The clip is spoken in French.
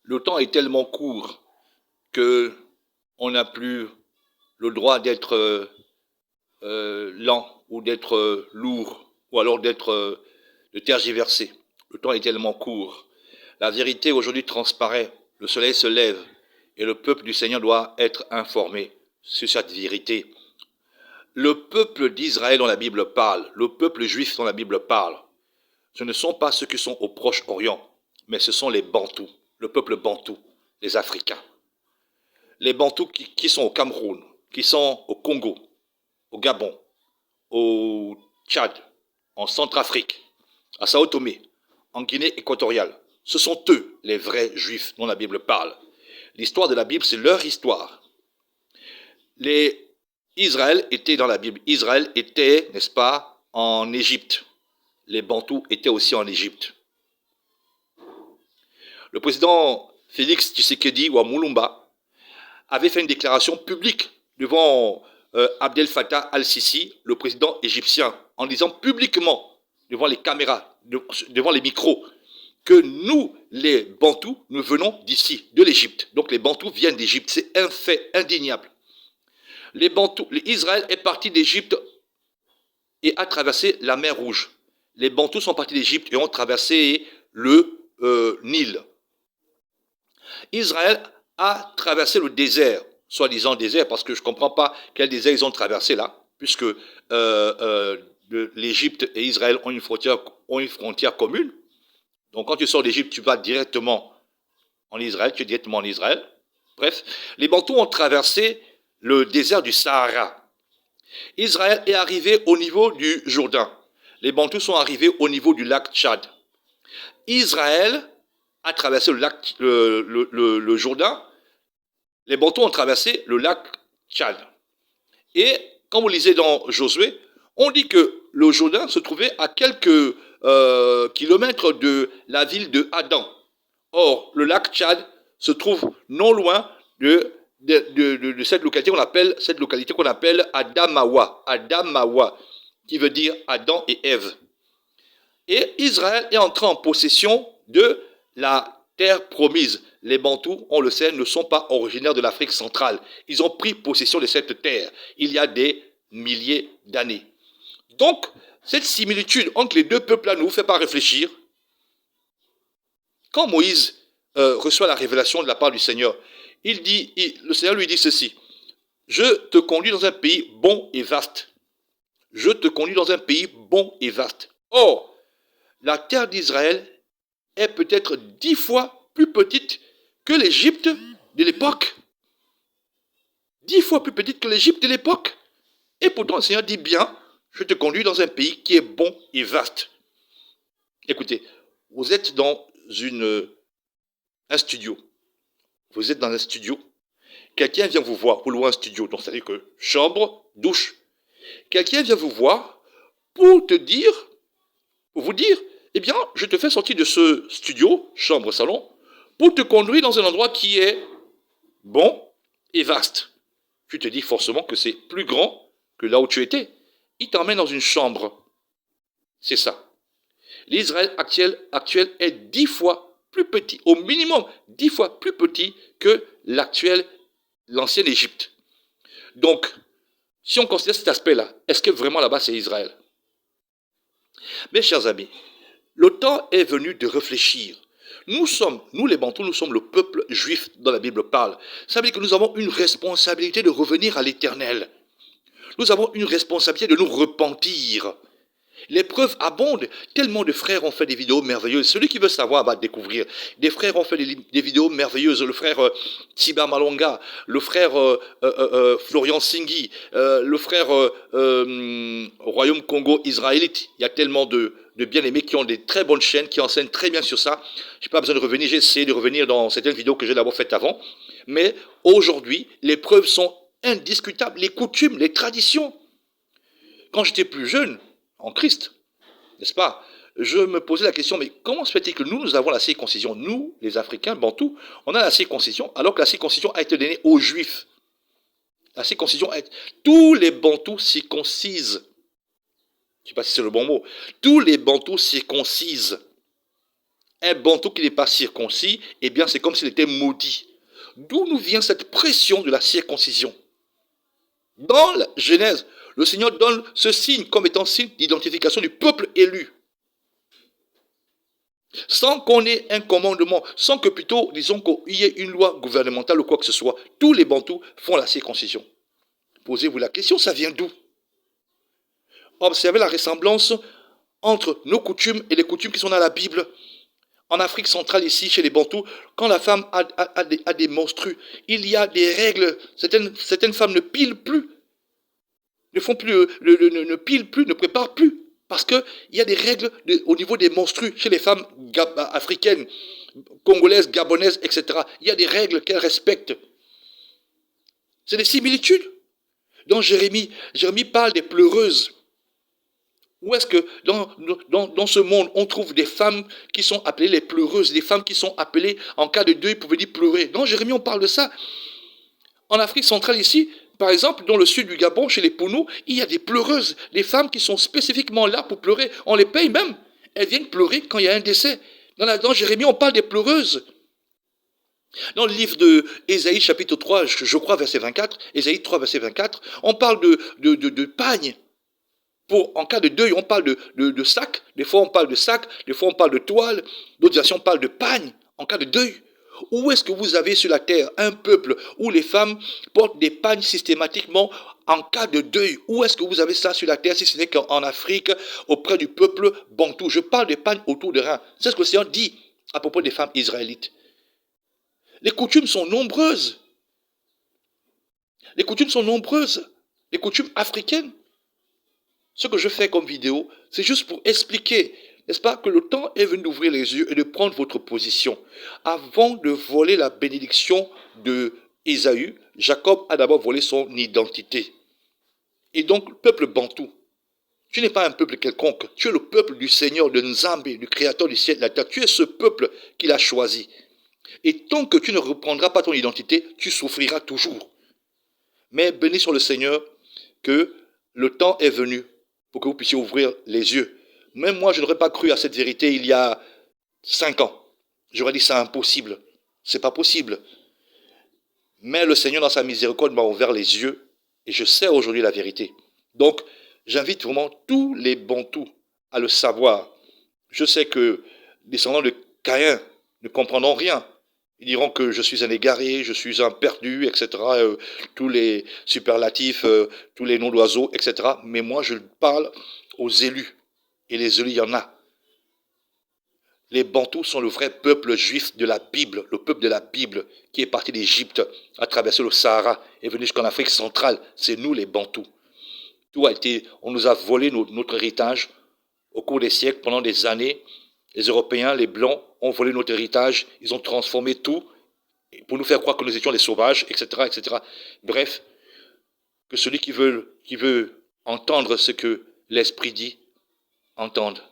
Le temps est tellement court que on n'a plus le droit d'être lent ou d'être lourd ou alors d'être de tergiverser. Le temps est tellement court. La vérité aujourd'hui transparaît, le soleil se lève et le peuple du Seigneur doit être informé sur cette vérité. Le peuple d'Israël dont la Bible parle, le peuple juif dont la Bible parle, ce ne sont pas ceux qui sont au Proche-Orient, mais ce sont les Bantous, le peuple Bantou, les Africains. Les Bantous qui sont au Cameroun, qui sont au Congo, au Gabon, au Tchad, en Centrafrique, à Sao Tomé, en Guinée équatoriale. Ce sont eux, les vrais juifs dont la Bible parle. L'histoire de la Bible, c'est leur histoire. Israël était dans la Bible. Israël était, n'est-ce pas, en Égypte. Les Bantous étaient aussi en Égypte. Le président Félix Tshisekedi ou Moulumba avait fait une déclaration publique devant Abdel Fattah al-Sisi, le président égyptien, en disant publiquement, devant les caméras, devant les micros, que nous, les Bantous, nous venons d'ici, de l'Égypte. Donc les Bantous viennent d'Égypte. C'est un fait indéniable. Israël est parti d'Égypte et a traversé la mer Rouge. Les Bantous sont partis d'Égypte et ont traversé le Nil. Israël a traversé le désert, soi-disant désert, parce que je ne comprends pas quel désert ils ont traversé là, puisque l'Égypte et Israël ont une frontière commune. Donc quand tu sors d'Égypte, tu vas directement en Israël, tu es directement en Israël. Bref, les Bantous ont traversé le désert du Sahara. Israël est arrivé au niveau du Jourdain. Les Bantous sont arrivés au niveau du lac Tchad. Israël a traversé le Jourdain. Les Bantous ont traversé le lac Tchad. Et quand vous lisez dans Josué, on dit que le Jourdain se trouvait à quelques kilomètres de la ville de Adam. Or, le lac Tchad se trouve non loin de cette localité qu'on appelle Adamawa. Adamawa, qui veut dire Adam et Ève. Et Israël est entré en possession de la terre promise. Les Bantous, on le sait, ne sont pas originaires de l'Afrique centrale. Ils ont pris possession de cette terre il y a des milliers d'années. Donc, cette similitude entre les deux peuples-là ne vous fait pas réfléchir. Quand Moïse reçoit la révélation de la part du Seigneur, le Seigneur lui dit ceci: je te conduis dans un pays bon et vaste. Je te conduis dans un pays bon et vaste. Or, la terre d'Israël est peut-être 10 fois plus petite que l'Égypte de l'époque. 10 fois plus petite que l'Égypte de l'époque. Et pourtant, le Seigneur dit bien, je te conduis dans un pays qui est bon et vaste. Écoutez, vous êtes dans un studio. Vous êtes dans un studio. Quelqu'un vient vous voir. Vous louez un studio. Donc, c'est-à-dire que chambre, douche. Quelqu'un vient vous voir pour vous dire, eh bien, je te fais sortir de ce studio, chambre, salon, pour te conduire dans un endroit qui est bon et vaste. Tu te dis forcément que c'est plus grand que là où tu étais. Il t'emmène dans une chambre. C'est ça. L'Israël actuel est 10 fois plus petit, au minimum 10 fois plus petit que l'ancienne Égypte. Donc, si on considère cet aspect-là, est-ce que vraiment là-bas c'est Israël? Mes chers amis, le temps est venu de réfléchir. Nous les Bantous, nous sommes le peuple juif dont la Bible parle. Ça veut dire que nous avons une responsabilité de revenir à l'Éternel. Nous avons une responsabilité de nous repentir. Les preuves abondent. Tellement de frères ont fait des vidéos merveilleuses. Celui qui veut savoir va découvrir. Des frères ont fait des vidéos merveilleuses. Le frère Tsiba Malonga, le frère Florian Singhi, le frère Royaume Congo israélite. Il y a tellement de bien-aimés qui ont des très bonnes chaînes, qui enseignent très bien sur ça. Je n'ai pas besoin de revenir. J'ai essayé de revenir dans certaines vidéos que j'ai d'abord faites avant. Mais aujourd'hui, les preuves sont indiscutables. Les coutumes, les traditions. Quand j'étais plus jeune, en Christ, n'est-ce pas? Je me posais la question, mais comment se fait-il que nous avons la circoncision? Nous, les Africains, Bantous, on a la circoncision, alors que la circoncision a été donnée aux Juifs. La circoncision tous les Bantous circoncisent. Je ne sais pas si c'est le bon mot. Tous les Bantous circoncisent. Un bantou qui n'est pas circoncis, eh bien c'est comme s'il était maudit. D'où nous vient cette pression de la circoncision? Dans la Genèse, le Seigneur donne ce signe comme étant signe d'identification du peuple élu. Sans qu'on ait un commandement, sans que plutôt, disons qu'il y ait une loi gouvernementale ou quoi que ce soit, tous les bantous font la circoncision. Posez-vous la question, ça vient d'où? Observez la ressemblance entre nos coutumes et les coutumes qui sont dans la Bible. En Afrique centrale, ici, chez les bantous, quand la femme a des menstrues, il y a des règles. Certaines femmes ne pilent plus, ne font plus, ne pilent plus, ne préparent plus. Parce qu'il y a des règles au niveau des menstrues chez les femmes africaines, congolaises, gabonaises, etc. Il y a des règles qu'elles respectent. C'est des similitudes. Dans Jérémie parle des pleureuses. Où est-ce que dans ce monde, on trouve des femmes qui sont appelées les pleureuses, des femmes qui sont appelées en cas de deuil pour venir pleurer? Dans Jérémie, on parle de ça. En Afrique centrale ici, par exemple, dans le sud du Gabon, chez les Pounou, il y a des pleureuses, des femmes qui sont spécifiquement là pour pleurer. On les paye même. Elles viennent pleurer quand il y a un décès. Dans Jérémie, on parle des pleureuses. Dans le livre de Ésaïe, chapitre 3, je crois, verset 24, Ésaïe 3, verset 24, on parle de pagne. En cas de deuil, on parle de sac. Des fois, on parle de sac. Des fois, on parle de toile. D'autres versions parlent de pagne en cas de deuil. Où est-ce que vous avez sur la terre un peuple où les femmes portent des pagnes systématiquement en cas de deuil? Où est-ce que vous avez ça sur la terre si ce n'est qu'en Afrique, auprès du peuple bantou? Je parle des pagnes autour de reins. C'est ce que le Seigneur dit à propos des femmes israélites. Les coutumes sont nombreuses. Les coutumes sont nombreuses. Les coutumes africaines. Ce que je fais comme vidéo, c'est juste pour expliquer, n'est-ce pas, que le temps est venu d'ouvrir les yeux et de prendre votre position. Avant de voler la bénédiction de Ésaü, Jacob a d'abord volé son identité. Et donc, le peuple bantou, tu n'es pas un peuple quelconque, tu es le peuple du Seigneur, de Nzambé, du Créateur du ciel et de la terre. Tu es ce peuple qu'il a choisi. Et tant que tu ne reprendras pas ton identité, tu souffriras toujours. Mais bénis sur le Seigneur que le temps est venu pour que vous puissiez ouvrir les yeux. Même moi, je n'aurais pas cru à cette vérité il y a 5 ans. J'aurais dit c'est impossible. C'est pas possible. Mais le Seigneur, dans sa miséricorde, m'a ouvert les yeux et je sais aujourd'hui la vérité. Donc, j'invite vraiment tous les bantous à le savoir. Je sais que les descendants de Caïn ne comprendront rien. Ils diront que je suis un égaré, je suis un perdu, etc. Tous les superlatifs, tous les noms d'oiseaux, etc. Mais moi, je parle aux élus. Et les élus, il y en a. Les Bantous sont le vrai peuple juif de la Bible, le peuple de la Bible qui est parti d'Égypte, a traversé le Sahara, est venu jusqu'en Afrique centrale. C'est nous les Bantous. Tout a été, on nous a volé notre héritage au cours des siècles, pendant des années. Les Européens, les Blancs, ont volé notre héritage, ils ont transformé tout pour nous faire croire que nous étions des sauvages, etc., etc. Bref, que celui qui veut entendre ce que l'Esprit dit, entende.